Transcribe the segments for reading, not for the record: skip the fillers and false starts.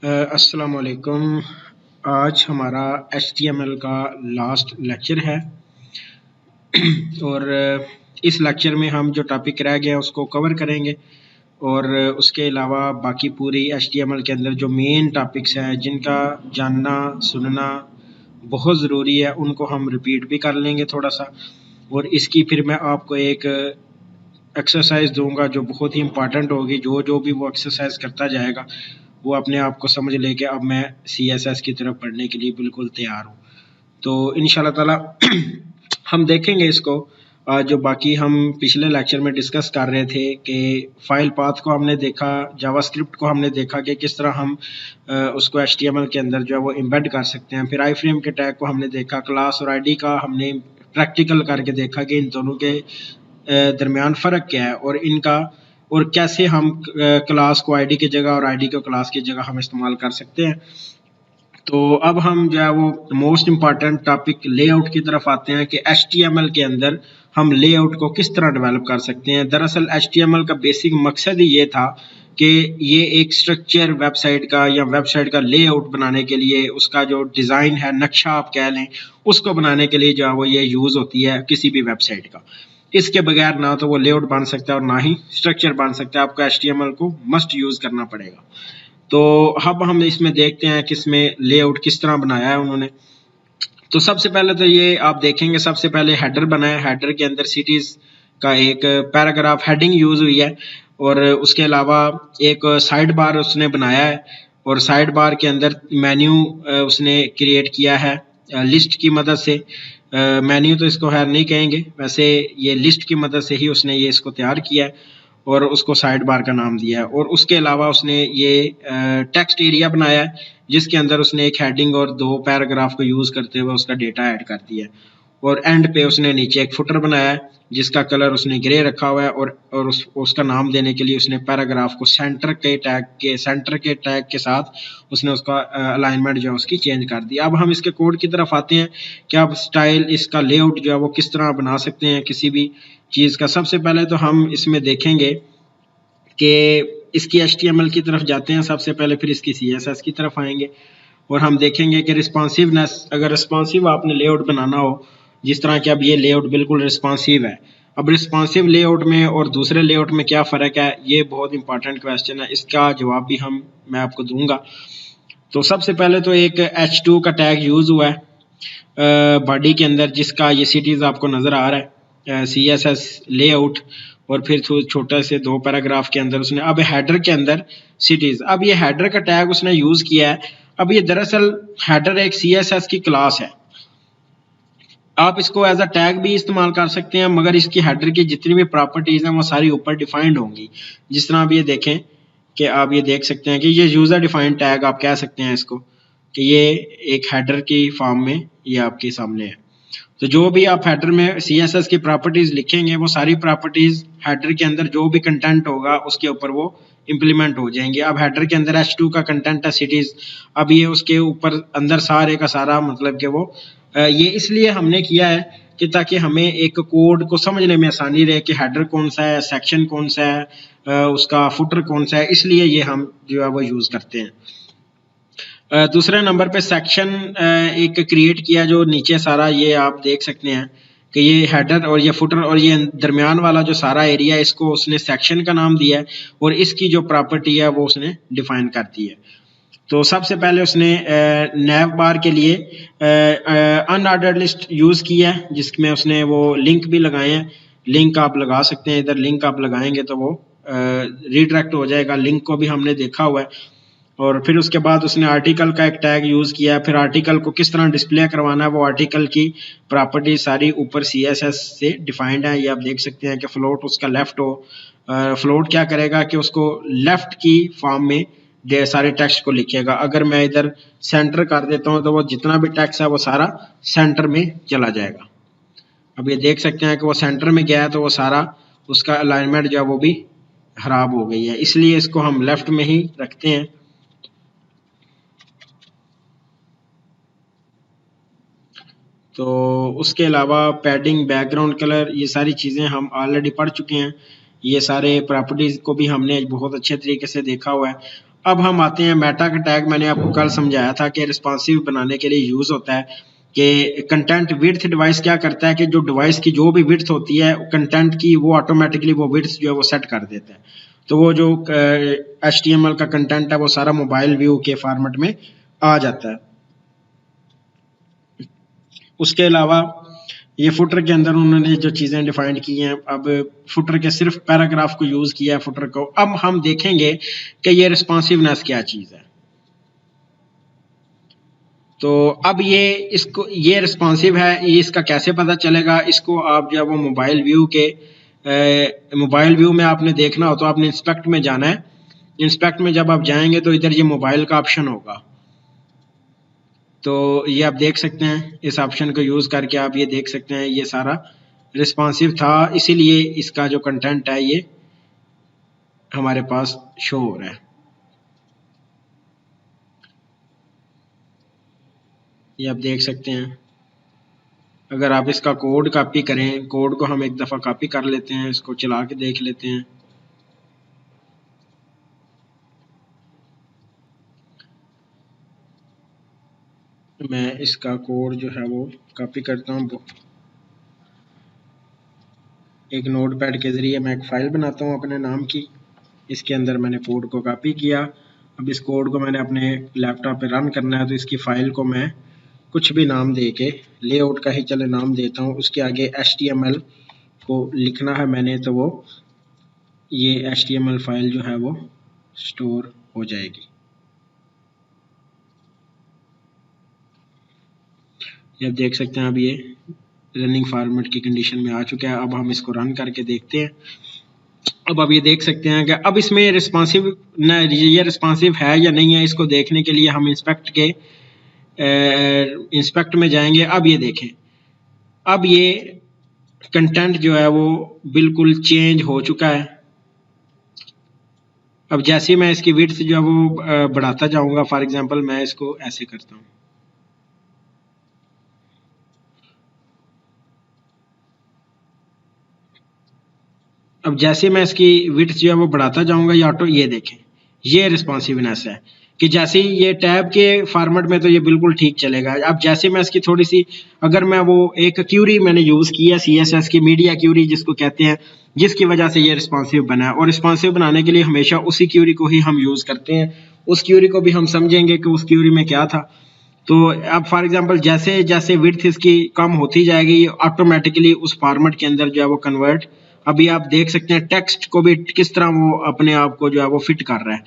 अस्सलाम वालेकुम। आज हमारा HTML का लास्ट लेक्चर है और इस लेक्चर में हम जो टॉपिक रह गया उसको कवर करेंगे और उसके अलावा बाकी पूरी HTML के अंदर जो मेन टॉपिक्स हैं जिनका जानना सुनना बहुत ज़रूरी है उनको हम रिपीट भी कर लेंगे थोड़ा सा। और इसकी फिर मैं आपको एक एक्सरसाइज दूंगा जो बहुत ही इंपॉर्टेंट होगी। जो भी वो एक्सरसाइज करता जाएगा वो अपने आप को समझ ले कि अब मैं CSS की तरफ पढ़ने के लिए बिल्कुल तैयार हूँ। तो इंशाल्लाह ताला हम देखेंगे इसको। जो बाकी हम पिछले लेक्चर में डिस्कस कर रहे थे कि फाइल पाथ को हमने देखा, जावास्क्रिप्ट को हमने देखा कि किस तरह हम उसको HTML के अंदर जो है वो एम्बेड कर सकते हैं। फिर आईफ्रेम के टैग को हमने देखा, क्लास और आईडी का हमने प्रैक्टिकल करके देखा कि इन दोनों के दरमियान फ़र्क क्या है और इनका और कैसे हम क्लास को आईडी की जगह और आईडी को क्लास की जगह हम इस्तेमाल कर सकते हैं। तो अब हम जो है वो मोस्ट इम्पॉर्टेंट टॉपिक लेआउट की तरफ आते हैं कि HTML के अंदर हम लेआउट को किस तरह डेवलप कर सकते हैं। दरअसल HTML का बेसिक मकसद ही ये था कि ये एक स्ट्रक्चर वेबसाइट का या वेबसाइट का लेआउट बनाने के लिए, उसका जो डिज़ाइन है, नक्शा आप कह लें, उसको बनाने के लिए जो है वो ये यूज़ होती है किसी भी वेबसाइट का। इसके बगैर ना तो वो लेआउट बन सकता है और ना ही स्ट्रक्चर बन सकता है। आपको HTML को मस्ट यूज़ करना पड़ेगा। तो अब हम इसमें देखते हैं कि इसमें लेआउट किस तरह बनाया है उन्होंने। तो सबसे पहले तो ये आप देखेंगे, सबसे पहले हेडर बनाया। हेडर के अंदर सिटीज़ का एक पैराग्राफ हेडिंग यूज़ हुई है और उसके अलावा एक साइड बार उसने बनाया है और साइड बार के अंदर मेन्यू उसने क्रिएट किया है लिस्ट की मदद से। मेन्यू तो इसको है नहीं कहेंगे, वैसे ये लिस्ट की मदद से ही उसने ये इसको तैयार किया है और उसको साइड बार का नाम दिया है। और उसके अलावा उसने ये टेक्स्ट एरिया बनाया है जिसके अंदर उसने एक हेडिंग और 2 पैराग्राफ को यूज़ करते हुए उसका डेटा ऐड कर दिया है। और एंड पे उसने नीचे एक फुटर बनाया है जिसका कलर उसने ग्रे रखा हुआ है और उसका नाम देने के लिए उसने पैराग्राफ को सेंटर के टैग के साथ उसने उसका अलाइनमेंट जो है उसकी चेंज कर दी। अब हम इसके कोड की तरफ आते हैं कि अब स्टाइल, इसका लेआउट जो है वो किस तरह बना सकते हैं किसी भी चीज़ का। सबसे पहले तो हम इसमें देखेंगे कि इसकी HTML की तरफ जाते हैं सबसे पहले, फिर इसकी CSS की तरफ आएंगे और हम देखेंगे कि रिस्पॉन्सिवनेस, अगर रिस्पॉन्सिव आपने लेआउट बनाना हो, जिस तरह कि अब ये लेआउट बिल्कुल रिस्पॉन्सिव है, अब रिस्पॉन्सिव लेआउट में और दूसरे लेआउट में क्या फ़र्क है, ये बहुत इंपॉर्टेंट क्वेश्चन है। इसका जवाब भी मैं आपको दूंगा। तो सबसे पहले तो एक H2 का टैग यूज़ हुआ है बॉडी के अंदर, जिसका ये सिटीज़ आपको नज़र आ रहा है, CSS लेआउट, और फिर छोटे से 2 पैराग्राफ के अंदर उसने अब हेडर के अंदर सिटीज़। अब ये हेडर का टैग उसने यूज़ किया है। अब ये दरअसल हेडर एक CSS की क्लास है। आप इसको एज अ टैग भी इस्तेमाल कर सकते हैं, मगर इसकी हेडर की जितनी भी प्रॉपर्टीज़ हैं वो सारी ऊपर डिफाइंड होंगी। जिस तरह आप ये देखें कि आप ये देख सकते हैं कि ये यूज़र डिफाइंड टैग आप कह सकते हैं इसको, कि ये एक हेडर की फॉर्म में ये आपके सामने है। तो जो भी आप हेडर में CSS की प्रॉपर्टीज़ लिखेंगे वो सारी प्रॉपर्टीज़ हेडर के अंदर जो भी कंटेंट होगा उसके ऊपर वो इम्प्लीमेंट हो जाएंगे। अब हेडर के अंदर H2 का कंटेंट है सिटीज़, अब ये उसके ऊपर अंदर सारे का सारा मतलब कि वो ये इसलिए हमने किया है कि ताकि हमें एक कोड को समझने में आसानी रहे कि हेडर कौन सा है, सेक्शन कौन सा है, उसका फुटर कौन सा है, इसलिए ये हम जो है वो यूज़ करते हैं। दूसरे नंबर पे सेक्शन एक क्रिएट किया जो नीचे सारा ये आप देख सकते हैं कि ये हेडर और ये फुटर और ये दरमियान वाला जो सारा एरिया है इसको उसने सेक्शन का नाम दिया है और इसकी जो प्रॉपर्टी है वो उसने डिफाइन कर दी है। तो सबसे पहले उसने नैव बार के लिए अनऑर्डर्ड लिस्ट यूज़ किया है जिसमें उसने वो लिंक भी लगाए हैं। लिंक आप लगा सकते हैं, इधर लिंक आप लगाएंगे तो वो रिडायरेक्ट हो जाएगा। लिंक को भी हमने देखा हुआ है। और फिर उसके बाद उसने आर्टिकल का एक टैग यूज़ किया। फिर आर्टिकल को किस तरह डिस्प्ले करवाना है वो आर्टिकल की प्रॉपर्टी सारी ऊपर CSS से डिफाइंड है। ये आप देख सकते हैं कि फ्लोट उसका लेफ्ट हो। फ्लोट क्या करेगा कि उसको लेफ्ट की फॉर्म में सारे टेक्स्ट को लिखेगा। अगर मैं इधर सेंटर कर देता हूँ तो वो जितना भी टेक्स्ट है वो सारा सेंटर में चला जाएगा। अब ये देख सकते हैं कि वो सेंटर में गया है तो वो सारा उसका अलाइनमेंट जो है वो भी खराब हो गई है, इसलिए इसको हम लेफ्ट में ही रखते हैं। तो उसके अलावा पैडिंग, बैकग्राउंड कलर, ये सारी चीज़ें हम ऑलरेडी पढ़ चुके हैं। ये सारे प्रॉपर्टीज़ को भी हमने बहुत अच्छे तरीके से देखा हुआ है। अब हम आते हैं मेटा का टैग। मैंने आपको कल समझाया था कि रिस्पॉन्सिव बनाने के लिए यूज होता है कि कंटेंट विड्थ डिवाइस क्या करता है कि जो डिवाइस की जो भी विड्थ होती है कंटेंट की, वो ऑटोमेटिकली वो विड्थ जो है वो सेट कर देता है। तो वो जो HTML का कंटेंट है वो सारा मोबाइल व्यू के फॉर्मेट में आ जाता है। उसके अलावा ये फुटर के अंदर उन्होंने जो चीजें डिफाइन की हैं, अब फुटर के सिर्फ पैराग्राफ को यूज किया है फुटर को। अब हम देखेंगे कि ये रिस्पॉन्सिवनेस क्या चीज है। तो अब ये रिस्पॉन्सिव है, ये इसका कैसे पता चलेगा? इसको आप जो है वो मोबाइल व्यू में आपने देखना हो तो आपने इंस्पेक्ट में जाना है। इंस्पेक्ट में जब आप जाएंगे तो इधर ये मोबाइल का ऑप्शन होगा, तो ये आप देख सकते हैं। इस ऑप्शन को यूज करके आप ये देख सकते हैं ये सारा रिस्पॉन्सिव था, इसीलिए इसका जो कंटेंट है ये हमारे पास शो हो रहा है। ये आप देख सकते हैं। अगर आप इसका कोड कॉपी करें, कोड को हम एक दफ़ा कॉपी कर लेते हैं, इसको चला के देख लेते हैं। मैं इसका कोड जो है वो कॉपी करता हूँ। एक नोटपैड के ज़रिए मैं एक फ़ाइल बनाता हूँ अपने नाम की, इसके अंदर मैंने कोड को कॉपी किया। अब इस कोड को मैंने अपने लैपटॉप पे रन करना है, तो इसकी फ़ाइल को मैं कुछ भी नाम दे के, लेआउट का ही चले नाम देता हूँ, उसके आगे HTML को लिखना है मैंने, तो वो ये HTML फाइल जो है वो स्टोर हो जाएगी। ये आप देख सकते हैं। अब ये रनिंग फॉर्मेट की कंडीशन में आ चुका है। अब हम इसको रन करके देखते हैं। अब आप ये देख सकते हैं कि अब इसमें ये रिस्पॉन्सिव है या नहीं है, इसको देखने के लिए हम इंस्पेक्ट में जाएंगे। अब ये देखें, अब ये कंटेंट जो है वो बिल्कुल चेंज हो चुका है। अब जैसे मैं इसकी विड्थ जो है वो बढ़ाता जाऊंगा, फॉर एग्जांपल मैं इसको ऐसे करता हूँ, अब जैसे मैं इसकी विड्थ जो है वो बढ़ाता जाऊंगा या ऑटो, ये देखें ये रिस्पॉन्सिवनेस है कि जैसे ये टैब के फॉर्मेट में तो ये बिल्कुल ठीक चलेगा। अब जैसे मैं इसकी थोड़ी सी, अगर मैं वो एक क्यूरी मैंने यूज़ की है CSS की, मीडिया क्यूरी जिसको कहते हैं, जिसकी वजह से ये रिस्पॉन्सिव बना है। और रिस्पॉन्सिव बनाने के लिए हमेशा उसी क्यूरी को ही हम यूज़ करते हैं। उस क्यूरी को भी हम समझेंगे कि उस क्यूरी में क्या था। तो अब फॉर एग्जांपल जैसे जैसे विड्थ इसकी कम होती जाएगी, ऑटोमेटिकली उस फॉर्मेट के अंदर जो है वो कन्वर्ट, अभी आप देख सकते हैं टेक्स्ट को भी किस तरह वो अपने आप को जो है वो फिट कर रहा है।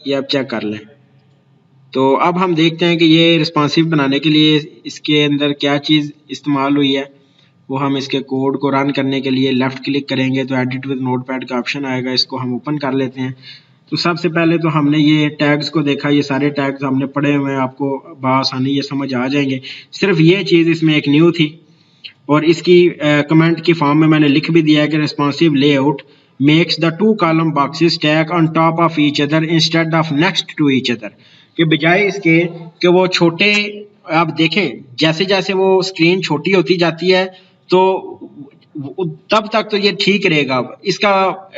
ये आप चेक कर लें। तो अब हम देखते हैं कि ये रिस्पॉन्सिव बनाने के लिए इसके अंदर क्या चीज़ इस्तेमाल हुई है। वो हम इसके कोड को रन करने के लिए लेफ़्ट क्लिक करेंगे तो एडिट विद नोटपैड का ऑप्शन आएगा, इसको हम ओपन कर लेते हैं। तो सबसे पहले तो हमने ये टैग्स को देखा, ये सारे टैग्स हमने पढ़े हुए हैं, आपको बआसानी ये समझ आ जाएंगे। सिर्फ ये चीज़ इसमें एक न्यू थी और इसकी कमेंट की फॉर्म में मैंने लिख भी दिया है कि responsive layout makes the 2 column boxes stack on top of each other instead of next to each other, कि बजाय इसके कि वो छोटे, आप देखें जैसे जैसे वो स्क्रीन छोटी होती जाती है तो तब तक तो ये ठीक रहेगा। इसका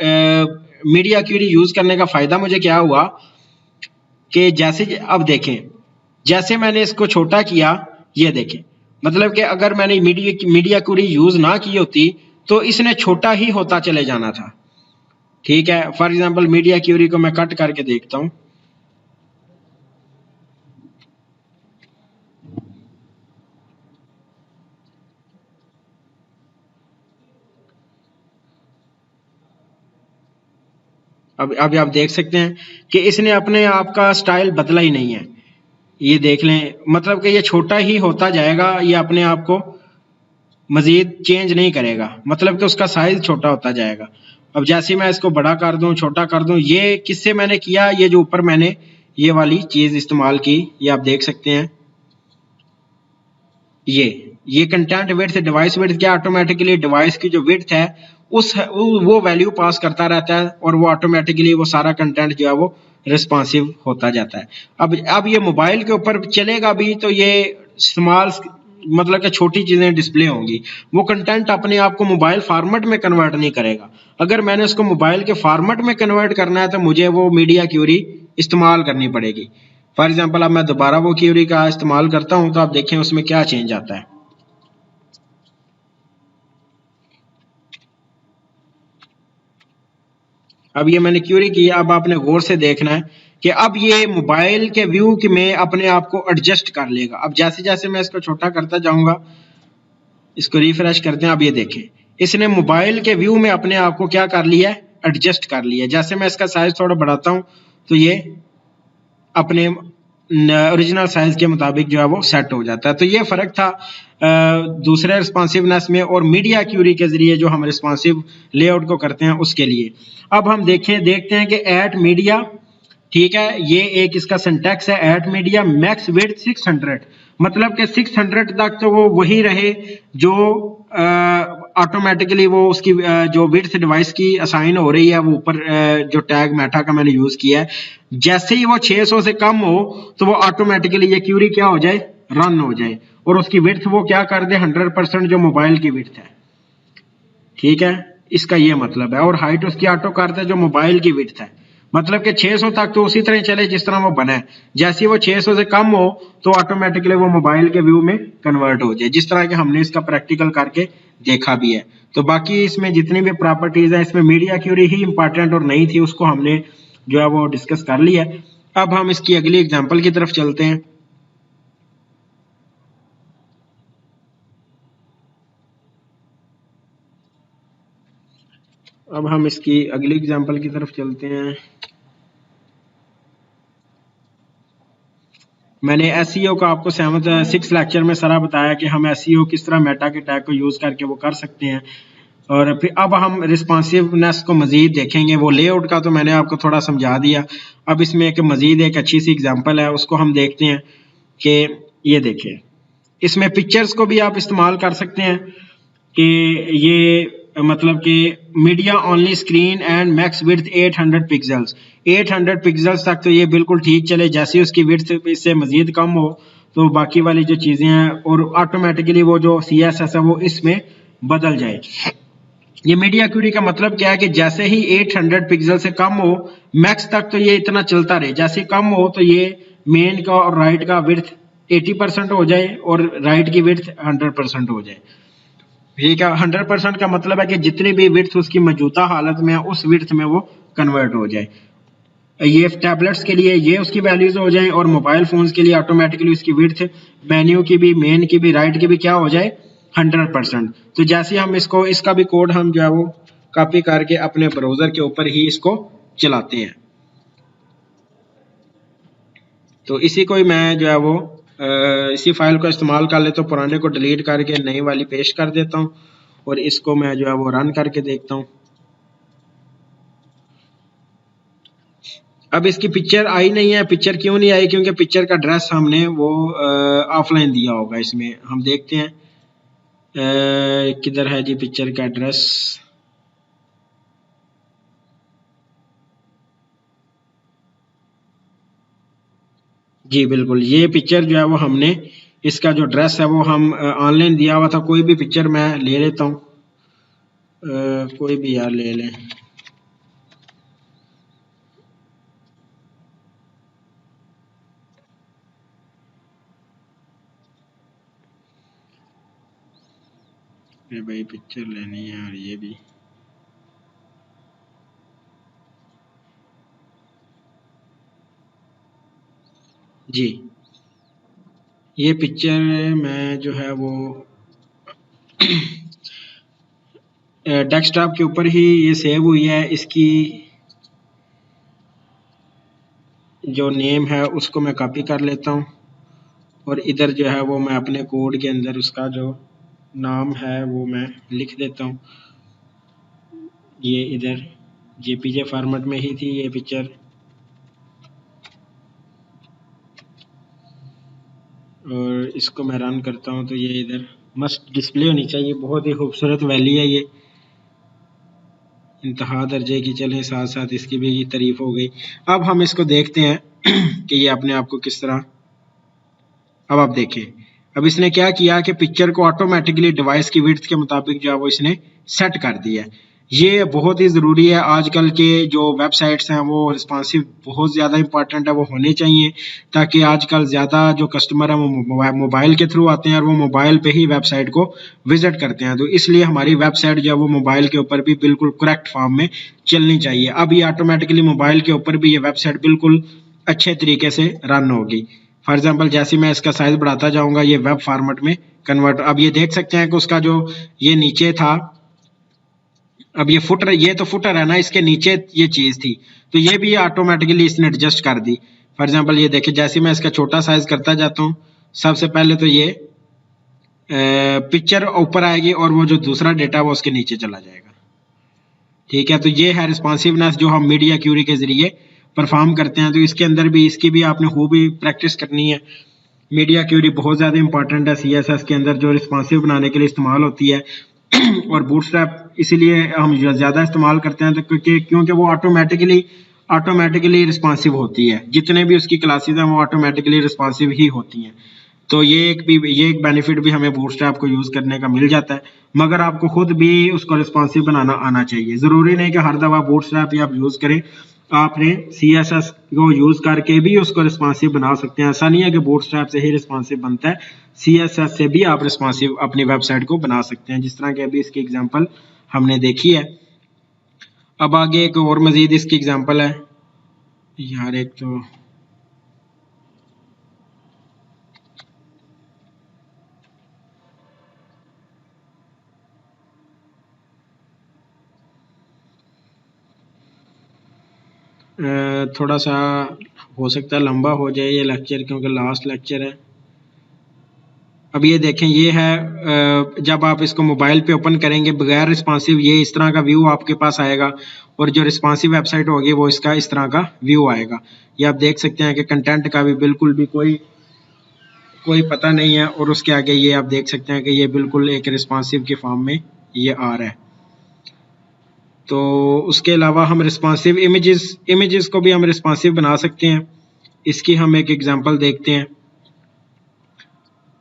मीडिया क्यूरी यूज करने का फायदा मुझे क्या हुआ कि जैसे अब देखें, जैसे मैंने इसको छोटा किया, ये देखें, मतलब कि अगर मैंने मीडिया क्यूरी यूज ना की होती तो इसने छोटा ही होता चले जाना था। ठीक है, फॉर एग्जांपल मीडिया क्यूरी को मैं कट करके देखता हूं। अब आप देख सकते हैं कि इसने अपने आप का स्टाइल बदला ही नहीं है। ये देख लें, मतलब कि ये छोटा ही होता जाएगा, ये अपने आप को मजीद चेंज नहीं करेगा, मतलब कि उसका साइज छोटा होता जाएगा। अब जैसे मैं इसको बड़ा कर दूं, छोटा कर दूं, ये किससे मैंने किया, ये जो ऊपर मैंने ये वाली चीज इस्तेमाल की, ये आप देख सकते हैं। ये कंटेंट विड्थ डिवाइस विड्थ क्या, ऑटोमेटिकली डिवाइस की जो विड्थ है वो वैल्यू पास करता रहता है और वो ऑटोमेटिकली वो सारा कंटेंट जो है वो रिस्पॉन्सिव होता जाता है। अब ये मोबाइल के ऊपर चलेगा भी तो ये स्मॉल मतलब कि छोटी चीज़ें डिस्प्ले होंगी। वो कंटेंट अपने आप को मोबाइल फॉर्मेट में कन्वर्ट नहीं करेगा। अगर मैंने उसको मोबाइल के फॉर्मेट में कन्वर्ट करना है तो मुझे वो मीडिया क्यूरी इस्तेमाल करनी पड़ेगी। फॉर एग्जांपल अब मैं दोबारा वो क्यूरी का इस्तेमाल करता हूं तो आप देखें उसमें क्या चेंज आता है। अब ये मैंने क्यूरी की, अब आपने गौर से देखना है कि अब ये मोबाइल के व्यू में अपने आप को एडजस्ट कर लेगा। अब जैसे जैसे मैं इसको छोटा करता जाऊंगा, इसको रिफ्रेश करते हैं, अब ये देखें इसने मोबाइल के व्यू में अपने आप को क्या कर लिया है, एडजस्ट कर लिया। जैसे मैं इसका साइज थोड़ा बढ़ाता हूं तो ये अपने ओरिजिनल साइज के मुताबिक जो है वो सेट हो जाता है। तो ये फर्क था दूसरे रिस्पॉन्सिवनेस में और मीडिया क्यूरी के जरिए जो हम रिस्पॉन्सिव लेआउट को करते हैं उसके लिए। अब हम देखते हैं कि एट मीडिया, ठीक है, ये एक इसका सिंटैक्स है, एट मीडिया मैक्स विड्थ 600, मतलब कि 600 तक तो वो वही रहे जो ऑटोमेटिकली वो उसकी जो विड्थ डिवाइस की असाइन हो रही है, वो ऊपर जो टैग मेटा का मैंने यूज किया है, जैसे ही वो 600 से कम हो तो वो ऑटोमेटिकली ये क्यूरी क्या हो जाए, रन हो जाए, और उसकी विड्थ वो क्या कर दे, 100% जो मोबाइल की विड्थ है। ठीक है, इसका ये मतलब है। और हाइट उसकी ऑटो कर दे जो मोबाइल की विड्थ है, मतलब कि 600 तक तो उसी तरह चले जिस तरह वो बना है। जैसे वो 600 से कम हो तो ऑटोमेटिकली वो मोबाइल के व्यू में कन्वर्ट हो जाए, जिस तरह के हमने इसका प्रैक्टिकल करके देखा भी है। तो बाकी इसमें जितनी भी प्रॉपर्टीज है, इसमें मीडिया क्यूरी ही इंपॉर्टेंट और नहीं थी, उसको हमने जो है वो डिस्कस कर लिया। अब हम इसकी अगली एग्जाम्पल की तरफ चलते हैं। अब हम इसकी अगली एग्जाम्पल की तरफ चलते हैं। मैंने एसईओ का आपको 6 लेक्चर में सारा बताया कि हम एसईओ किस तरह मेटा के टैग को यूज करके वो कर सकते हैं। और फिर अब हम रिस्पॉन्सिवनेस को मजीद देखेंगे। वो लेआउट का तो मैंने आपको थोड़ा समझा दिया। अब इसमें एक मजीद एक अच्छी सी एग्जांपल है, उसको हम देखते हैं कि ये देखें, इसमें पिक्चर्स को भी आप इस्तेमाल कर सकते हैं कि ये मतलब कि media only screen and max width 800 pixels, 800 pixels तक तो ये बिल्कुल ठीक चले। जैसे उसकी विड्थ इससे मजीद कम हो तो बाकी वाली जो चीज़ें हैं और ऑटोमेटिकली वो जो CSS है वो इसमें बदल जाए। ये मीडिया क्यूरी का मतलब क्या है कि जैसे ही 800 पिक्सल से कम हो, मैक्स तक तो ये इतना चलता रहे, जैसे कम हो तो ये मेन का और राइट का विड्थ 80% हो जाए और राइट की विड्थ 100% हो जाए। ठीक है, 100% का मतलब है कि जितनी भी विड्थ उसकी मौजूदा हालत में है उस विड्थ में वो कन्वर्ट हो जाए। ये टैबलेट्स के लिए ये उसकी वैल्यूज हो जाए और मोबाइल फोन्स के लिए ऑटोमेटिकली उसकी विड्थ मेन्यू की भी, मेन की भी, राइट की भी क्या हो जाए, 100%। तो जैसे हम इसको, इसका भी कोड हम जो है वो कॉपी करके अपने ब्राउजर के ऊपर ही इसको चलाते हैं। तो इसी को ही मैं जो है वो इसी फाइल को इस्तेमाल कर लेता हूँ, पुराने को डिलीट करके नई वाली पेस्ट कर देता हूँ और इसको मैं जो है वो रन करके देखता हूँ। अब इसकी पिक्चर आई नहीं है। पिक्चर क्यों नहीं आई? क्योंकि पिक्चर का एड्रेस हमने वो ऑफलाइन दिया होगा। इसमें हम देखते हैं किधर है जी पिक्चर का एड्रेस। जी बिल्कुल, ये पिक्चर जो है वो हमने, इसका जो एड्रेस है वो हम ऑनलाइन दिया हुआ था। कोई भी पिक्चर मैं ले लेता हूँ, कोई भी यार ले लें। भाई पिक्चर लेनी है और ये भी, जी ये पिक्चर मैं जो है वो डेस्कटॉप के ऊपर ही ये सेव हुई है। इसकी जो नेम है उसको मैं कॉपी कर लेता हूँ और इधर जो है वो मैं अपने कोड के अंदर उसका जो नाम है वो मैं लिख देता हूँ। ये इधर JPG फॉर्मेट में ही थी ये पिक्चर, और इसको मैं रन करता हूँ तो ये इधर मस्त डिस्प्ले होनी चाहिए। बहुत ही खूबसूरत वैली है ये, इंतहा दर्जे की। चलें, साथ साथ इसकी भी तारीफ हो गई। अब हम इसको देखते हैं कि ये अपने आप को किस तरह, अब आप देखें अब इसने क्या किया कि पिक्चर को ऑटोमेटिकली डिवाइस की विड्थ के मुताबिक जो है वो इसने सेट कर दिया है। ये बहुत ही ज़रूरी है। आजकल के जो वेबसाइट्स हैं वो रिस्पॉन्सिव बहुत ज़्यादा इंपॉर्टेंट है, वो होने चाहिए, ताकि आजकल ज़्यादा जो कस्टमर हैं वो मोबाइल के थ्रू आते हैं और वो मोबाइल पे ही वेबसाइट को विजिट करते हैं। तो इसलिए हमारी वेबसाइट जो है वो मोबाइल के ऊपर भी बिल्कुल करेक्ट फॉर्म में चलनी चाहिए। अब ये ऑटोमेटिकली मोबाइल के ऊपर भी ये वेबसाइट बिल्कुल अच्छे तरीके से रन होगी। फॉर एग्जाम्पल जैसे मैं इसका साइज बढ़ाता जाऊंगा ये वेब फॉर्मेट में कन्वर्ट, अब ये देख सकते हैं कि उसका जो ये नीचे था, अब ये फुटर, ये तो फुटर है ना, इसके नीचे ये चीज थी, तो ये भी ऑटोमेटिकली इसने एडजस्ट कर दी। फॉर एग्जाम्पल ये देखिए, जैसे मैं इसका छोटा साइज करता जाता हूँ, सबसे पहले तो ये पिक्चर ऊपर आएगी और वो जो दूसरा डेटा वो उसके नीचे चला जाएगा। ठीक है, तो ये है रिस्पॉन्सिवनेस जो हम मीडिया क्यूरी के जरिए परफॉर्म करते हैं। तो इसके अंदर भी इसकी भी आपने खूब ही प्रैक्टिस करनी है। मीडिया क्यूरी बहुत ज़्यादा इंपॉर्टेंट है CSS के अंदर, जो रिस्पॉन्सिव बनाने के लिए इस्तेमाल होती है। और बूटस्ट्रैप इसीलिए हम ज़्यादा इस्तेमाल करते हैं, तो क्योंकि वो ऑटोमेटिकली रिस्पॉन्सिव होती है। जितने भी उसकी क्लासेस हैं वो ऑटोमेटिकली रिस्पॉन्सिव ही होती हैं। तो ये एक बेनिफिट भी हमें बूटस्ट्रैप को यूज़ करने का मिल जाता है, मगर आपको खुद भी उसको रिस्पॉन्सिव बनाना आना चाहिए। ज़रूरी नहीं कि हर दफ़ा बूटस्ट्रैप ही आप यूज़ करें, आपने CSS को यूज़ करके भी उसको रिस्पॉन्सिव बना सकते हैं। ऐसा नहीं है कि बूटस्ट्रैप से ही रिस्पॉन्सिव बनता है, CSS से भी आप रिस्पॉन्सिव अपनी वेबसाइट को बना सकते हैं, जिस तरह के अभी इसकी एग्जांपल हमने देखी है। अब आगे एक और मज़ीद इसकी एग्जांपल है यार, एक तो थोड़ा सा हो सकता है लंबा हो जाए ये लेक्चर, क्योंकि लास्ट लेक्चर है। अब ये देखें, ये है जब आप इसको मोबाइल पे ओपन करेंगे बगैर रिस्पॉन्सिव, ये इस तरह का व्यू आपके पास आएगा, और जो रिस्पॉन्सिव वेबसाइट होगी वो इसका इस तरह का व्यू आएगा। ये आप देख सकते हैं कि कंटेंट का भी बिल्कुल भी कोई पता नहीं है, और उसके आगे ये आप देख सकते हैं कि ये बिल्कुल एक रिस्पॉन्सिव के फॉर्म में ये आ रहा है। तो उसके अलावा हम रिस्पॉन्सिव इमेजेस को भी हम रिस्पॉन्सिव बना सकते हैं। इसकी हम एक एग्जांपल देखते हैं।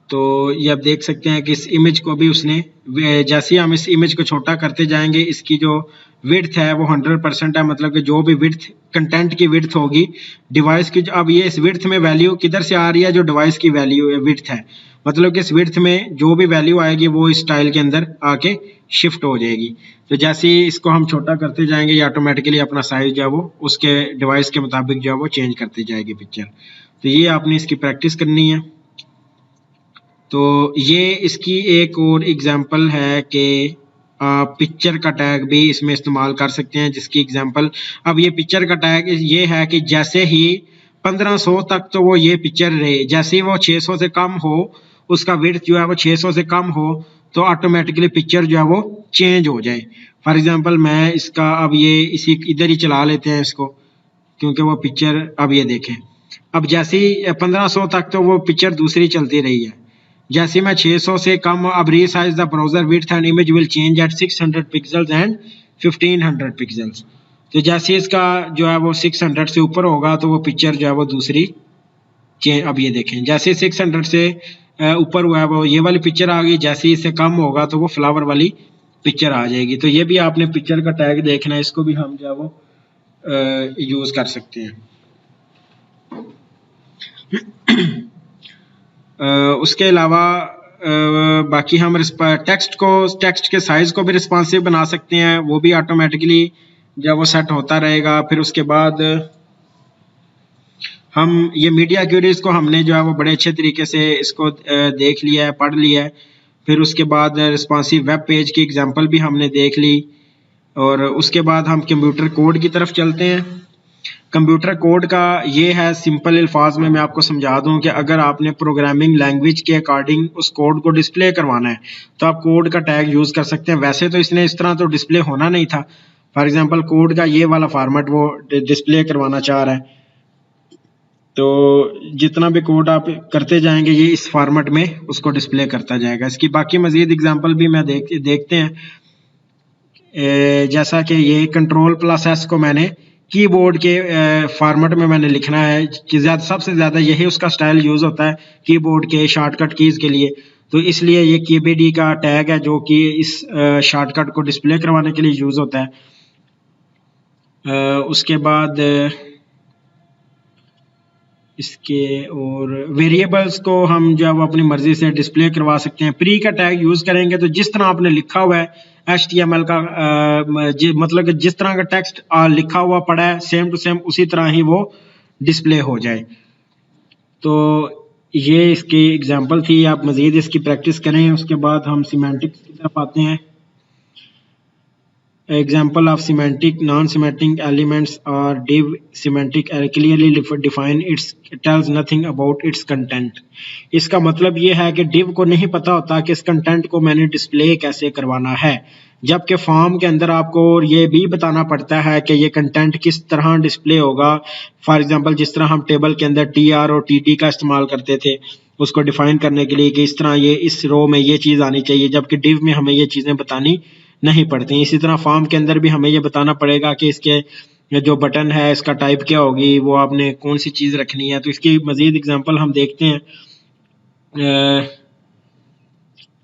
तो ये आप देख सकते हैं कि इस इमेज को भी उसने, जैसे ही हम इस इमेज को छोटा करते जाएंगे, इसकी जो विड्थ है वो 100% है, मतलब कि जो भी विड्थ कंटेंट की विड्थ होगी डिवाइस की, अब ये इस विड्थ में वैल्यू किधर से आ रही है, जो डिवाइस की वैल्यू विड्थ है, मतलब कि इस विड्थ में जो भी वैल्यू आएगी वो इस स्टाइल के अंदर आके शिफ्ट हो जाएगी। तो जैसे ही इसको हम छोटा करते जाएंगे ये ऑटोमेटिकली अपना साइज जो है वो उसके डिवाइस के मुताबिक जो है वो चेंज करती जाएगी पिक्चर। तो ये आपने इसकी प्रैक्टिस करनी है। तो ये इसकी एक और एग्जांपल है कि आप पिक्चर का टैग भी इसमें इस्तेमाल कर सकते हैं, जिसकी एग्जांपल, अब ये पिक्चर का टैग ये है कि जैसे ही 1500 तक तो वो ये पिक्चर रहे, जैसे ही वो 600 से कम हो, उसका विड्थ जो है वो 600 से कम हो, तो ऑटोमेटिकली पिक्चर जो है वो चेंज हो जाए। फॉर एग्जांपल मैं इसका अब ये इसी इधर ही चला लेते हैं इसको, क्योंकि वो पिक्चर, अब ये देखें, अब जैसे ही 1500 तक तो वो पिक्चर दूसरी चलती रही है, जैसे मैं 600 से कम, अब resize the browser width and image will change at 600 pixels and 1500 pixels. तो जैसे इसका जो है वो 600 से ऊपर होगा तो वो पिक्चर जो है वो दूसरी चेंज, अब ये देखें जैसे 600 से ऊपर हुआ है वो ये वाली पिक्चर आ गई, जैसे इससे कम होगा तो वो फ्लावर वाली पिक्चर आ जाएगी। तो ये भी आपने पिक्चर का टैग देखना है, इसको भी हम जो है वो यूज कर सकते हैं। उसके अलावा बाकी हम टेक्स्ट के साइज को भी रिस्पॉन्सिव बना सकते हैं, वो भी ऑटोमेटिकली जब वो सेट होता रहेगा। फिर उसके बाद हम ये मीडिया क्यूरीज को हमने जो है वो बड़े अच्छे तरीके से इसको देख लिया है, पढ़ लिया है। फिर उसके बाद रिस्पॉन्सिव वेब पेज की एग्जांपल भी हमने देख ली, और उसके बाद हम कंप्यूटर कोड की तरफ चलते हैं। कंप्यूटर कोड का ये है, सिंपल अल्फाज में मैं आपको समझा दूं कि अगर आपने प्रोग्रामिंग लैंग्वेज के अकॉर्डिंग उस कोड को डिस्प्ले करवाना है तो आप कोड का टैग यूज कर सकते हैं। वैसे तो इसने इस तरह तो डिस्प्ले होना नहीं था, फॉर एग्जांपल कोड का ये वाला फॉर्मेट वो डिस्प्ले करवाना चाह रहा है, तो जितना भी कोड आप करते जाएंगे ये इस फॉर्मेट में उसको डिस्प्ले करता जाएगा। इसकी बाकी मजीद एग्जाम्पल भी मैं देखते हैं। जैसा कि ये कंट्रोल+S को मैंने कीबोर्ड के फॉर्मेट में मैंने लिखना है कि सबसे ज़्यादा यही उसका स्टाइल यूज़ होता है कीबोर्ड के शॉर्टकट कीज़ के लिए। तो इसलिए ये KBD का टैग है जो कि इस शॉर्टकट को डिस्प्ले करवाने के लिए यूज़ होता है। उसके बाद इसके और वेरिएबल्स को हम जो है अपनी मर्जी से डिस्प्ले करवा सकते हैं। प्री का टैग यूज़ करेंगे तो जिस तरह आपने लिखा हुआ है HTML का मतलब कि जिस तरह का टेक्स्ट लिखा हुआ पड़ा है सेम टू सेम उसी तरह ही वो डिस्प्ले हो जाए। तो ये इसकी एग्जांपल थी, आप मज़ीद इसकी प्रैक्टिस करें। उसके बाद हम सिमेंटिक्स की तरफ आते हैं। Example of semantic, non-semantic elements or div semantic clearly define its tells nothing about its content। इसका मतलब ये है कि div को नहीं पता होता कि इस कंटेंट को मैंने डिस्प्ले कैसे करवाना है, जबकि फॉर्म के अंदर आपको ये भी बताना पड़ता है कि ये कंटेंट किस तरह डिस्प्ले होगा। फॉर एग्जांपल जिस तरह हम टेबल के अंदर TR और TT का इस्तेमाल करते थे उसको डिफाइन करने के लिए कि इस तरह ये इस रो में ये चीज़ आनी चाहिए, जबकि div में हमें ये चीज़ें बतानी नहीं पड़ती। इसी तरह फॉर्म के अंदर भी हमें ये बताना पड़ेगा कि इसके जो बटन है इसका टाइप क्या होगी, वो आपने कौन सी चीज़ रखनी है। तो इसकी मज़ीद एग्जांपल हम देखते हैं।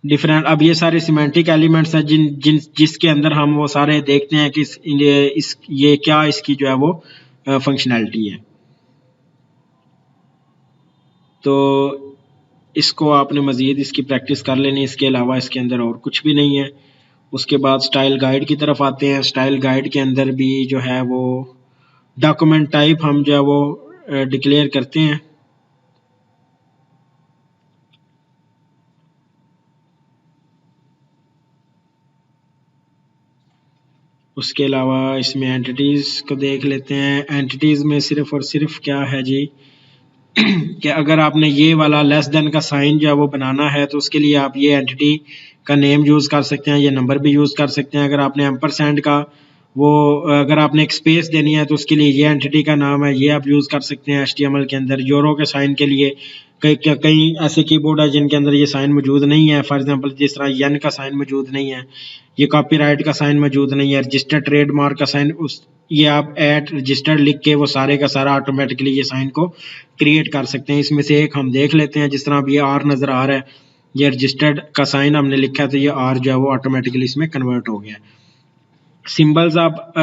डिफरेंट अब ये सारे सिमेंटिक एलिमेंट्स हैं जिसके अंदर हम वो सारे देखते हैं कि ये क्या इसकी जो है वो फंक्शनैलिटी है। तो इसको आपने मज़ीद इसकी प्रैक्टिस कर लेनी, इसके अलावा इसके अंदर और कुछ भी नहीं है। उसके बाद स्टाइल गाइड की तरफ आते हैं। स्टाइल गाइड के अंदर भी जो है वो डॉक्यूमेंट टाइप हम जो है वो डिक्लेयर करते हैं। उसके अलावा इसमें एंटिटीज़ को देख लेते हैं। एंटिटीज़ में सिर्फ और सिर्फ क्या है जी कि अगर आपने ये वाला लेस देन का साइन जो है वो बनाना है तो उसके लिए आप ये एंटिटी का नेम यूज़ कर सकते हैं, ये नंबर भी यूज़ कर सकते हैं। अगर आपने एम्परसेंड का वो अगर आपने एक स्पेस देनी है तो उसके लिए ये एंटिटी का नाम है, ये आप यूज़ कर सकते हैं HTML के अंदर। यूरो के साइन के लिए कई ऐसे कीबोर्ड है जिनके अंदर ये साइन मौजूद नहीं है। फॉर एग्जांपल जिस तरह यन का साइन मौजूद नहीं है, ये कॉपीराइट का साइन मौजूद नहीं है, रजिस्टर्ड ट्रेडमार्क का साइन ये आप ऐड रजिस्टर्ड लिख के वो सारे का सारा ऑटोमेटिकली ये साइन को क्रिएट कर सकते हैं। इसमें से एक हम देख लेते हैं। जिस तरह अब ये R नज़र आ रहा है, ये रजिस्टर्ड का साइन हमने लिखा है तो ये R जो है वो ऑटोमेटिकली इसमें कन्वर्ट हो गया है। सिंबल्स आप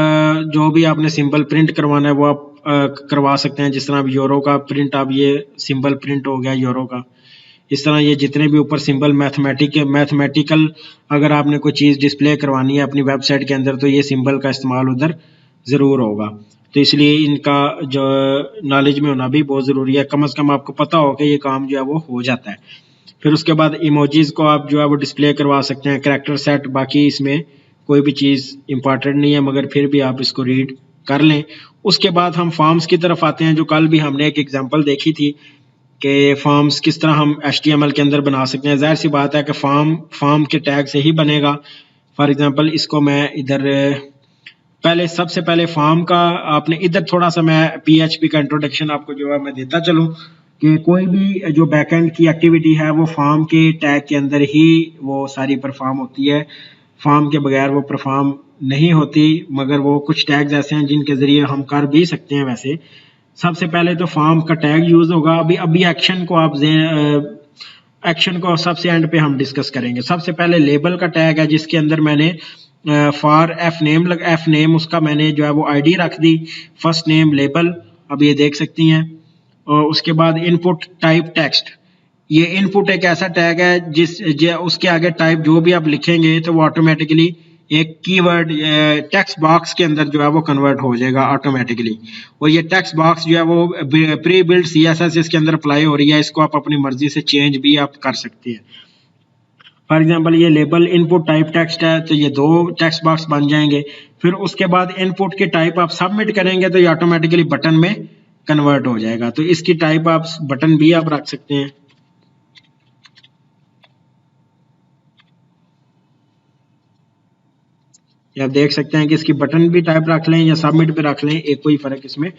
जो भी आपने सिंबल प्रिंट करवाना है वो आप करवा सकते हैं। जिस तरह अब यूरो का प्रिंट, अब ये सिंबल प्रिंट हो गया यूरो का। इस तरह ये जितने भी ऊपर सिंबल मैथमेटिकल अगर आपने कोई चीज़ डिस्प्ले करवानी है अपनी वेबसाइट के अंदर तो ये सिंबल का इस्तेमाल उधर ज़रूर होगा। तो इसलिए इनका जो नॉलेज में होना भी बहुत ज़रूरी है। कम से कम आपको पता हो कि ये काम जो है वो हो जाता है। फिर उसके बाद इमोजीज़ को आप जो है वो डिस्प्ले करवा सकते हैं। कैरेक्टर सेट, बाकी इसमें कोई भी चीज़ इंपॉर्टेंट नहीं है मगर फिर भी आप इसको रीड कर लें। उसके बाद हम फॉर्म्स की तरफ आते हैं, जो कल भी हमने एक एग्जांपल देखी थी कि फॉर्म्स किस तरह हम HTML के अंदर बना सकते हैं। जाहिर सी बात है कि फॉर्म के टैग से ही बनेगा। फॉर एग्जांपल इसको मैं इधर सबसे पहले फॉर्म का आपने इधर थोड़ा सा मैं PHP का इंट्रोडक्शन आपको जो है मैं देता चलूँ कि कोई भी जो बैकएंड की एक्टिविटी है वो फॉर्म के टैग के अंदर ही वो सारी परफॉर्म होती है। फॉर्म के बगैर वो परफॉर्म नहीं होती, मगर वो कुछ टैग्स ऐसे हैं जिनके ज़रिए हम कर भी सकते हैं। वैसे सबसे पहले तो फॉर्म का टैग यूज़ होगा। अभी एक्शन को आप एक्शन को सबसे एंड पे हम डिस्कस करेंगे। सबसे पहले लेबल का टैग है जिसके अंदर मैंने फॉर एफ नेम उसका मैंने जो है वो ID रख दी, फर्स्ट नेम लेबल, अब ये देख सकती हैं। और उसके बाद इनपुट टाइप टेक्स्ट, ये इनपुट एक ऐसा टैग है उसके आगे टाइप जो भी आप लिखेंगे तो वो ऑटोमेटिकली एक कीवर्ड टेक्स्ट बॉक्स के अंदर जो है वो कन्वर्ट हो जाएगा ऑटोमेटिकली। और ये टेक्स्ट बॉक्स जो है वो प्री बिल्ड CSS इसके अंदर अप्लाई हो रही है, इसको आप अपनी मर्जी से चेंज भी आप कर सकते हैं। फॉर एग्जांपल ये लेबल इनपुट टाइप टेक्स्ट है तो ये 2 टेक्स्ट बॉक्स बन जाएंगे। फिर उसके बाद इनपुट की टाइप आप सबमिट करेंगे तो ये ऑटोमेटिकली बटन में कन्वर्ट हो जाएगा। तो इसकी टाइप आप बटन भी आप रख सकते हैं। आप देख सकते हैं कि इसकी बटन भी टाइप रख लें या सबमिट पे रख लें, एक कोई फर्क इसमें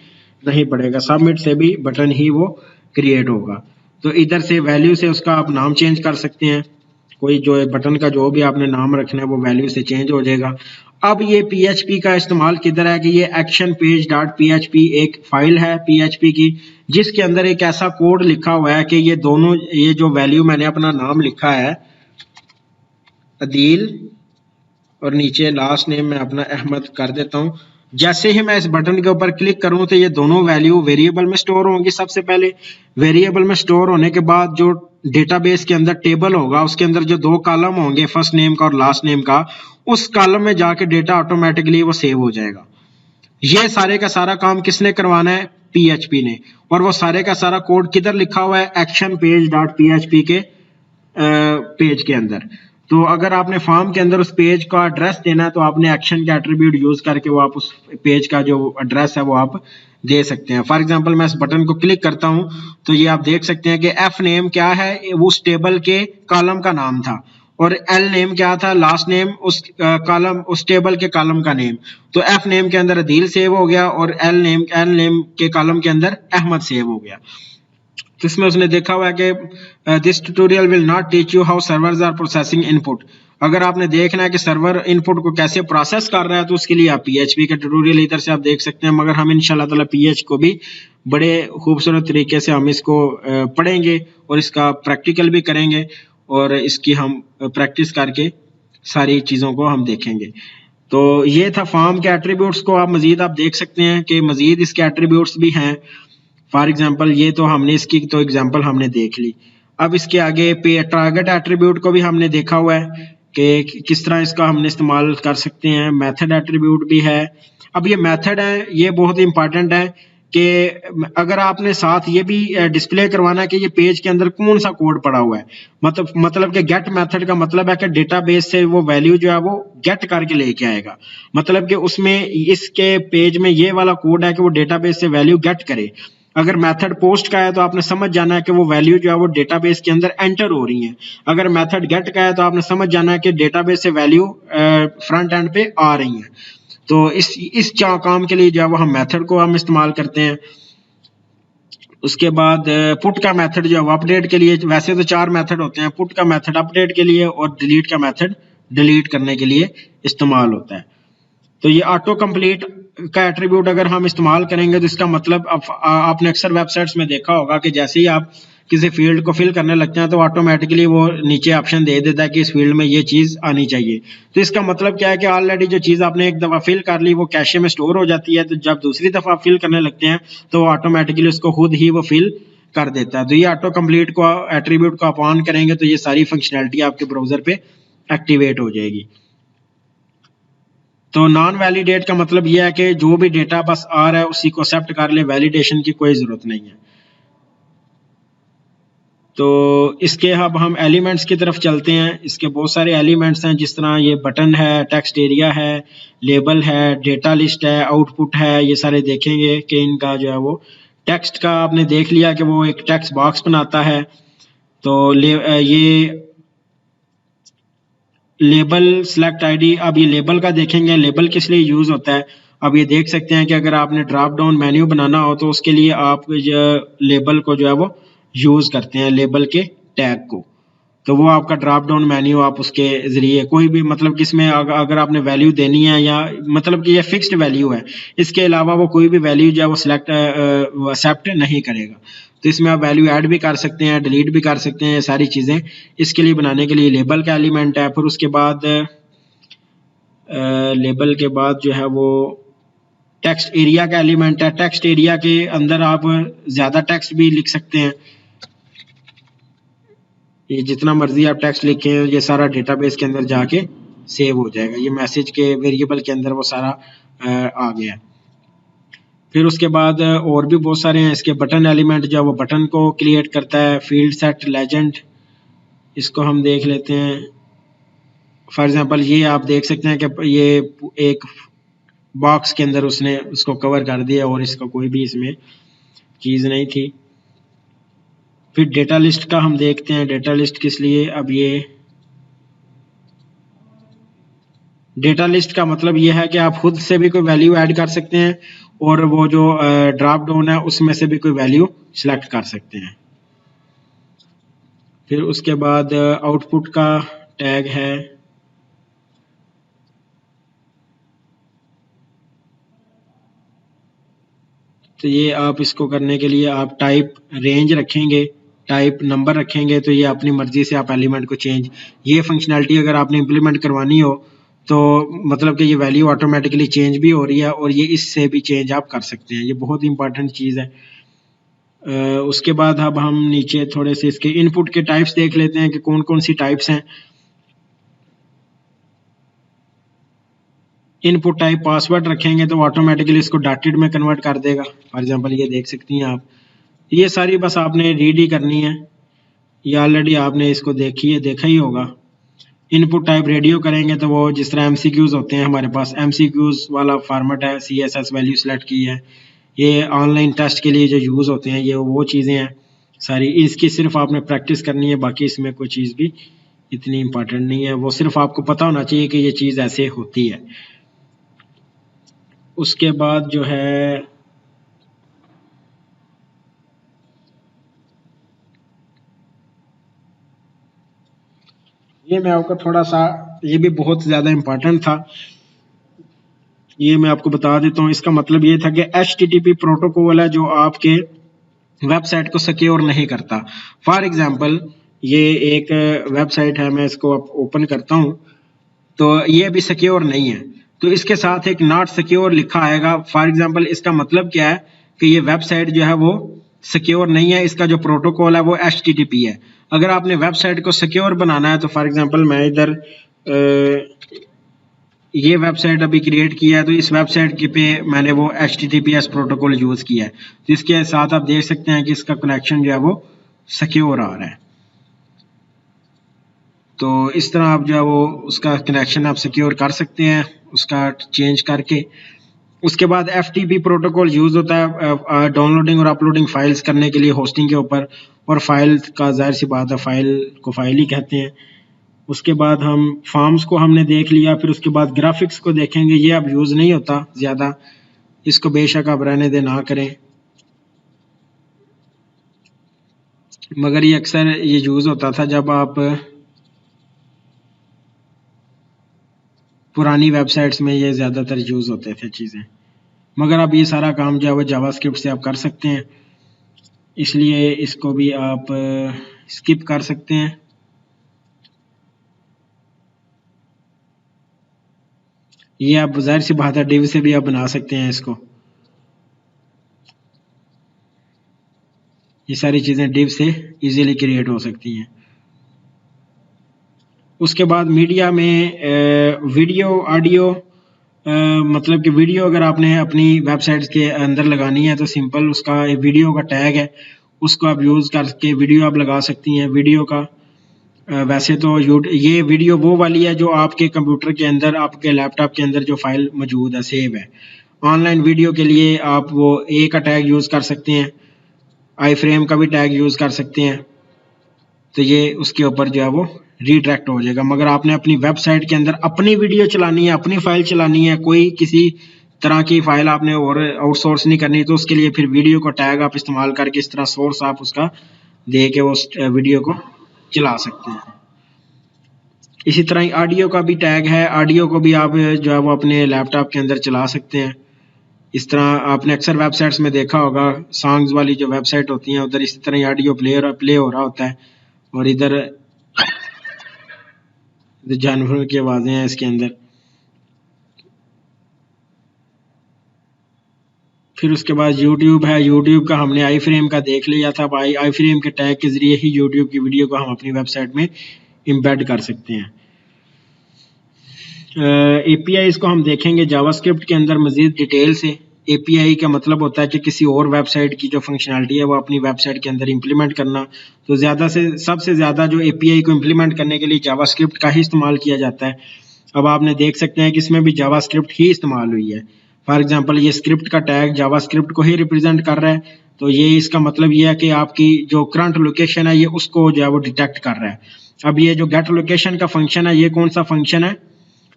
नहीं पड़ेगा। सबमिट से भी बटन ही वो क्रिएट होगा। तो इधर से वैल्यू से उसका आप नाम चेंज कर सकते हैं, कोई जो बटन का जो भी आपने नाम रखना है वो वैल्यू से चेंज हो जाएगा। अब ये PHP का इस्तेमाल किधर है कि ये एक्शन पेज डॉट PHP एक फाइल है PHP की, जिसके अंदर एक ऐसा कोड लिखा हुआ है कि ये दोनों, ये जो वैल्यू मैंने अपना नाम लिखा है अदील और नीचे लास्ट नेम मैं अपना अहमद कर देता हूँ। जैसे ही मैं इस बटन के ऊपर क्लिक करूँ तो ये दोनों वैल्यू वेरिएबल में स्टोर होंगी। सबसे पहले वेरिएबल में स्टोर होने के बाद जो डेटाबेस के अंदर टेबल होगा उसके अंदर जो दो कॉलम होंगे फर्स्ट नेम का और लास्ट नेम का, उस कॉलम में जाके डेटा ऑटोमेटिकली वो सेव हो जाएगा। ये सारे का सारा काम किसने करवाना है? PHP ने। और वो सारे का सारा कोड किधर लिखा हुआ है? एक्शन पेज डॉट PHP के पेज के अंदर। तो अगर आपने फॉर्म के अंदर उस पेज का एड्रेस देना है तो आपने एक्शन का एट्रीब्यूट यूज करके वो आप उस पेज का जो एड्रेस है वो आप दे सकते हैं। फॉर एग्जांपल मैं इस बटन को क्लिक करता हूं तो ये आप देख सकते हैं कि एफ नेम क्या है, वो उस टेबल के कॉलम का नाम था, और एल नेम क्या था, लास्ट नेम उस कॉलम, उस टेबल के कॉलम का नेम। तो एफ नेम के अंदर अदील सेव हो गया और एल नेम के कॉलम के अंदर अहमद सेव हो गया। तो इसमें उसने देखा हुआ है कि this tutorial will not teach you how servers are processing input. अगर आपने देखना है कि सर्वर इनपुट को कैसे प्रोसेस कर रहा है तो उसके लिए आप PHP का ट्यूटोरियल इधर से आप देख सकते हैं, मगर हम इंशाल्लाह ताला PH को भी बड़े खूबसूरत तरीके से हम इसको पढ़ेंगे और इसका प्रैक्टिकल भी करेंगे और इसकी हम प्रैक्टिस करके सारी चीज़ों को हम देखेंगे। तो ये था फॉर्म के एट्रीब्यूट्स को आप मजीद आप देख सकते हैं कि मजीद इसके एट्रीब्यूट्स भी हैं। फॉर एग्जांपल ये तो हमने इसकी तो एग्जांपल हमने देख ली। अब इसके आगे पे टारगेट एट्रीब्यूट को भी हमने देखा हुआ है कि किस तरह इसका हमने इस्तेमाल कर सकते हैं। मेथड एट्रीब्यूट भी है। अब ये मेथड है, ये बहुत इंपॉर्टेंट है कि अगर आपने साथ ये भी डिस्प्ले करवाना है कि ये पेज के अंदर कौन सा कोड पड़ा हुआ है, मतलब कि गेट मेथड का मतलब है कि डेटाबेस से वो वैल्यू जो है वो गेट करके लेके आएगा, मतलब कि उसमें इसके पेज में ये वाला कोड है कि वो डेटाबेस से वैल्यू गेट करे। अगर मेथड पोस्ट का है तो आपने समझ जाना है कि वो वैल्यू जो है वो डेटाबेस के अंदर एंटर हो रही है। अगर मेथड गेट का है तो आपने समझ जाना है कि डेटाबेस से वैल्यू फ्रंट एंड पे आ रही है। तो इस काम के लिए जो है वो हम मेथड को हम इस्तेमाल करते हैं। उसके बाद पुट का मेथड जो है वो अपडेट के लिए, वैसे तो 4 मेथड होते हैं। पुट का मेथड अपडेट के लिए और डिलीट का मेथड डिलीट करने के लिए इस्तेमाल होता है। तो ये ऑटो कंप्लीट का एट्रीब्यूट अगर हम इस्तेमाल करेंगे तो इसका मतलब आपने अक्सर वेबसाइट्स में देखा होगा कि जैसे ही आप किसी फील्ड को फिल करने लगते हैं तो ऑटोमेटिकली वो नीचे ऑप्शन दे देता है कि इस फील्ड में ये चीज़ आनी चाहिए। तो इसका मतलब क्या है कि ऑलरेडी जो चीज़ आपने एक दफ़ा फिल कर ली वो कैशे में स्टोर हो जाती है, तो जब दूसरी दफ़ा फिल करने लगते हैं तो ऑटोमेटिकली उसको खुद ही वो फिल कर देता है। तो ये ऑटो कंप्लीट को एट्रीब्यूट को आप ऑन करेंगे तो ये सारी फंक्शनैलिटी आपके ब्राउजर पे एक्टिवेट हो जाएगी। तो नॉन वैलिडेट का मतलब यह है कि जो भी डेटा बस आ रहा है उसी को एक्सेप्ट कर ले, वैलिडेशन की कोई ज़रूरत नहीं है। तो इसके अब हम एलिमेंट्स की तरफ चलते हैं। इसके बहुत सारे एलिमेंट्स हैं, जिस तरह ये बटन है, टेक्स्ट एरिया है, लेबल है, डेटा लिस्ट है, आउटपुट है। ये सारे देखेंगे कि इनका जो है वो टेक्स्ट का आपने देख लिया कि वो एक टेक्स्ट बॉक्स बनाता है। तो ये लेबल सेलेक्ट आईडी, अब ये लेबल का देखेंगे, लेबल किस लिए यूज होता है। अब ये देख सकते हैं कि अगर आपने ड्रॉप डाउन मेन्यू बनाना हो तो उसके लिए आप लेबल को जो है वो यूज करते हैं, लेबल के टैग को। तो वो आपका ड्रॉप डाउन मेन्यू आप उसके जरिए कोई भी, मतलब कि इसमें अगर आपने वैल्यू देनी है या मतलब कि ये फिक्स्ड वैल्यू है, इसके अलावा वो कोई भी वैल्यू जो है वो सिलेक्ट एक्सेप्ट नहीं करेगा। तो इसमें आप वैल्यू ऐड भी कर सकते हैं, डिलीट भी कर सकते हैं, सारी चीज़ें इसके लिए बनाने के लिए लेबल का एलिमेंट है। फिर उसके बाद लेबल के बाद जो है वो टेक्स्ट एरिया का एलिमेंट है। टेक्स्ट एरिया के अंदर आप ज़्यादा टेक्स्ट भी लिख सकते हैं, ये जितना मर्जी आप टेक्स्ट लिखें ये सारा डेटाबेस के अंदर जाके सेव हो जाएगा। ये मैसेज के वेरिएबल के अंदर वो सारा आ गया। फिर उसके बाद और भी बहुत सारे हैं। इसके बटन एलिमेंट जो है वो बटन को क्रिएट करता है। फील्ड सेट लेजेंड, इसको हम देख लेते हैं। फॉर एग्जांपल ये आप देख सकते हैं कि ये एक बॉक्स के अंदर उसने उसको कवर कर दिया और इसका कोई भी इसमें चीज़ नहीं थी। फिर डेटा लिस्ट का हम देखते हैं, डेटा लिस्ट किस लिए। अब ये डेटा लिस्ट का मतलब ये है कि आप खुद से भी कोई वैल्यू ऐड कर सकते हैं और वो जो ड्रॉप डाउन है उसमें से भी कोई वैल्यू सिलेक्ट कर सकते हैं। फिर उसके बाद आउटपुट का टैग है, तो ये आप इसको करने के लिए आप टाइप रेंज रखेंगे, टाइप नंबर रखेंगे, तो ये अपनी मर्जी से आप एलिमेंट को चेंज, ये फंक्शनैलिटी अगर आपने इम्प्लीमेंट करवानी हो तो मतलब कि ये वैल्यू ऑटोमेटिकली चेंज भी हो रही है और ये इससे भी चेंज आप कर सकते हैं, ये बहुत इंपॉर्टेंट चीज़ है। उसके बाद अब हम नीचे थोड़े से इसके इनपुट के टाइप्स देख लेते हैं कि कौन कौन सी टाइप्स हैं। इनपुट टाइप पासवर्ड रखेंगे तो ऑटोमेटिकली इसको डॉटेड में कन्वर्ट कर देगा। फॉर एग्जांपल ये देख सकती हैं आप, ये सारी बस आपने रीड ही करनी है, ये ऑलरेडी आपने इसको देखा ही होगा। इनपुट टाइप रेडियो करेंगे तो वो जिस तरह एमसीक्यूज होते हैं, हमारे पास एमसीक्यूज वाला फॉर्मेट है, सीएसएस वैल्यू सेलेक्ट की है, ये ऑनलाइन टेस्ट के लिए जो यूज़ होते हैं, ये वो चीज़ें हैं सारी, इसकी सिर्फ आपने प्रैक्टिस करनी है, बाकी इसमें कोई चीज़ भी इतनी इम्पोर्टेंट नहीं है, वो सिर्फ आपको पता होना चाहिए कि ये चीज़ ऐसे होती है। उसके बाद जो है ये मैं आपको थोड़ा सा, ये भी बहुत ज़्यादा इम्पोर्टेंट था, ये मैं आपको बता देता हूँ। इसका मतलब ये था कि HTTP प्रोटोकॉल है जो आपके वेबसाइट को सिक्योर नहीं करता। फॉर एग्जांपल ये एक वेबसाइट है, मैं इसको ओपन करता हूँ तो ये भी सिक्योर नहीं है, तो इसके साथ एक नॉट सिक्योर लिखा आएगा। फॉर एग्जांपल इसका मतलब क्या है कि ये वेबसाइट जो है वो सिक्योर नहीं है, इसका जो प्रोटोकॉल है वो HTTP है। अगर आपने वेबसाइट को सिक्योर बनाना है तो फॉर एग्जांपल मैं इधर ये वेबसाइट अभी क्रिएट किया है, तो इस वेबसाइट के पे मैंने वो HTTPS प्रोटोकॉल यूज़ किया है, तो इसके साथ आप देख सकते हैं कि इसका कनेक्शन जो है वो सिक्योर आ रहा है। तो इस तरह आप जो है वो उसका कनेक्शन आप सिक्योर कर सकते हैं उसका चेंज करके। उसके बाद FTP प्रोटोकॉल यूज़ होता है डाउनलोडिंग और अपलोडिंग फाइल्स करने के लिए होस्टिंग के ऊपर, और फाइल का जाहिर सी बात है फाइल को फाइल ही कहते हैं। उसके बाद हम फॉर्म्स को हमने देख लिया, फिर उसके बाद ग्राफिक्स को देखेंगे, ये अब यूज़ नहीं होता ज़्यादा, इसको बेशक आप रहने दे ना करें, मगर ये अक्सर ये यूज़ होता था जब आप पुरानी वेबसाइट्स में, ये ज़्यादातर यूज़ होते थे चीज़ें, मगर अब ये सारा काम जो है वो जावास्क्रिप्ट से आप कर सकते हैं, इसलिए इसको भी आप स्किप कर सकते हैं। ये आप ज़ाहिर सी बात है डिव से भी आप बना सकते हैं इसको, ये सारी चीज़ें डिव से इजीली क्रिएट हो सकती हैं। उसके बाद मीडिया में वीडियो ऑडियो, मतलब कि वीडियो अगर आपने अपनी वेबसाइट के अंदर लगानी है तो सिंपल उसका वीडियो का टैग है, उसको आप यूज़ करके वीडियो आप लगा सकती हैं। वीडियो का वैसे तो ये वीडियो वो वाली है जो आपके कंप्यूटर के अंदर, आपके लैपटॉप के अंदर जो फाइल मौजूद है, सेव है। ऑनलाइन वीडियो के लिए आप वो ए का टैग यूज़ कर सकते हैं, आई फ्रेम का भी टैग यूज़ कर सकते हैं, तो ये उसके ऊपर जो है वो रिडायरेक्ट हो जाएगा। मगर आपने अपनी वेबसाइट के अंदर अपनी वीडियो चलानी है, अपनी फाइल चलानी है, कोई किसी तरह की फाइल आपने और आउटसोर्स नहीं करनी, तो उसके लिए फिर वीडियो का टैग आप इस्तेमाल करके इस तरह सोर्स आप उसका दे के वो वीडियो को चला सकते हैं। इसी तरह ऑडियो का भी टैग है, ऑडियो को भी आप जो है वो अपने लैपटॉप के अंदर चला सकते हैं। इस तरह आपने अक्सर वेबसाइट्स में देखा होगा, सॉन्ग्स वाली जो वेबसाइट होती हैं उधर इसी तरह ऑडियो प्ले हो रहा होता है, और इधर जानवरों की आवाज़ें हैं इसके अंदर। फिर उसके बाद यूट्यूब है, यूट्यूब का हमने आई फ्रेम का देख लिया था, आई फ्रेम के टैग के ज़रिए ही यूट्यूब की वीडियो को हम अपनी वेबसाइट में एम्बेड कर सकते हैं। APIs को हम देखेंगे जावास्क्रिप्ट के अंदर मज़ीद डिटेल से। API का मतलब होता है कि किसी और वेबसाइट की जो फंक्शनलिटी है वो अपनी वेबसाइट के अंदर इम्प्लीमेंट करना, तो सबसे ज़्यादा जो API को इम्प्लीमेंट करने के लिए जावास्क्रिप्ट का ही इस्तेमाल किया जाता है। अब आपने देख सकते हैं कि इसमें भी जावास्क्रिप्ट ही इस्तेमाल हुई है। फॉर एग्जांपल ये स्क्रिप्ट का टैग जावास्क्रिप्ट को ही रिप्रेजेंट कर रहा है, तो ये इसका मतलब ये है कि आपकी जो करंट लोकेशन है ये उसको जो है वो डिटेक्ट कर रहा है। अब ये जो गेट लोकेशन का फंक्शन है, ये कौन सा फंक्शन है,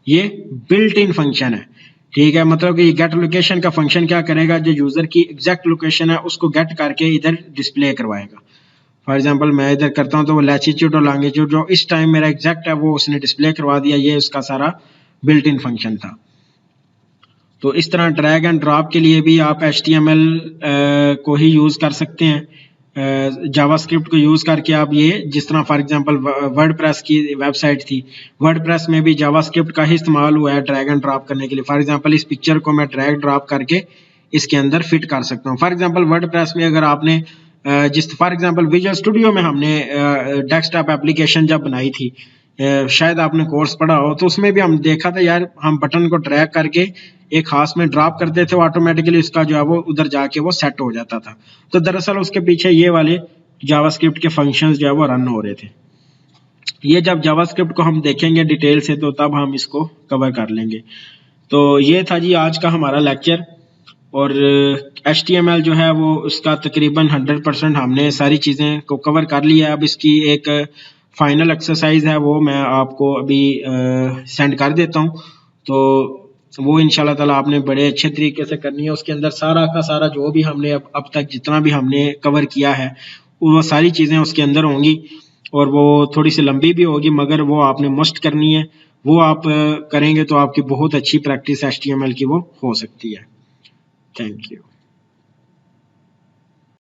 ये बिल्ट इन फंक्शन है, ठीक है। मतलब कि ये गेट लोकेशन का फंक्शन क्या करेगा, जो यूजर की एग्जैक्ट लोकेशन है उसको गेट करके इधर डिस्प्ले करवाएगा। फॉर एग्जांपल मैं इधर करता हूँ तो वो लैटिट्यूड और लॉन्गिट्यूड जो इस टाइम मेरा एग्जैक्ट है वो उसने डिस्प्ले करवा दिया। ये उसका सारा बिल्ट इन फंक्शन था। तो इस तरह ड्रैग एंड ड्रॉप के लिए भी आप HTML को ही यूज़ कर सकते हैं। जावास्क्रिप्ट को यूज़ करके आप ये जिस तरह फॉर एग्जांपल वर्डप्रेस की वेबसाइट थी, वर्डप्रेस में भी जावास्क्रिप्ट का ही इस्तेमाल हुआ है ड्रैग एंड ड्रॉप करने के लिए। फॉर एग्जांपल इस पिक्चर को मैं ड्रैग ड्रॉप करके इसके अंदर फिट कर सकता हूँ। फॉर एग्जांपल वर्डप्रेस में अगर आपने जिस फॉर एग्जांपल विजुअल स्टूडियो में हमने डेस्कटॉप एप्लीकेशन जब बनाई थी, शायद आपने कोर्स पढ़ा हो, तो उसमें भी हम देखा था यार, हम बटन को ड्रैग करके एक खास में ड्रॉप करते थे, ऑटोमेटिकली उसका जो है वो उधर जाके वो सेट हो जाता था। तो दरअसल उसके पीछे ये वाले जावास्क्रिप्ट के फंक्शंस जो है वो रन हो रहे थे। ये जब जावास्क्रिप्ट को हम देखेंगे डिटेल से तो तब हम इसको कवर कर लेंगे। तो ये था जी आज का हमारा लेक्चर। और HTML जो है वो उसका तकरीबन 100% हमने सारी चीज़ें को कवर कर लिया है। अब इसकी एक फाइनल एक्सरसाइज है वो मैं आपको अभी सेंड कर देता हूँ। तो वो इंशाल्लाह ताला आपने बड़े अच्छे तरीके से करनी है। उसके अंदर सारा का सारा जो भी हमने अब तक जितना भी हमने कवर किया है वो सारी चीज़ें उसके अंदर होंगी, और वो थोड़ी सी लंबी भी होगी मगर वो आपने मस्ट करनी है। वो आप करेंगे तो आपकी बहुत अच्छी प्रैक्टिस HTML की वो हो सकती है। Thank you.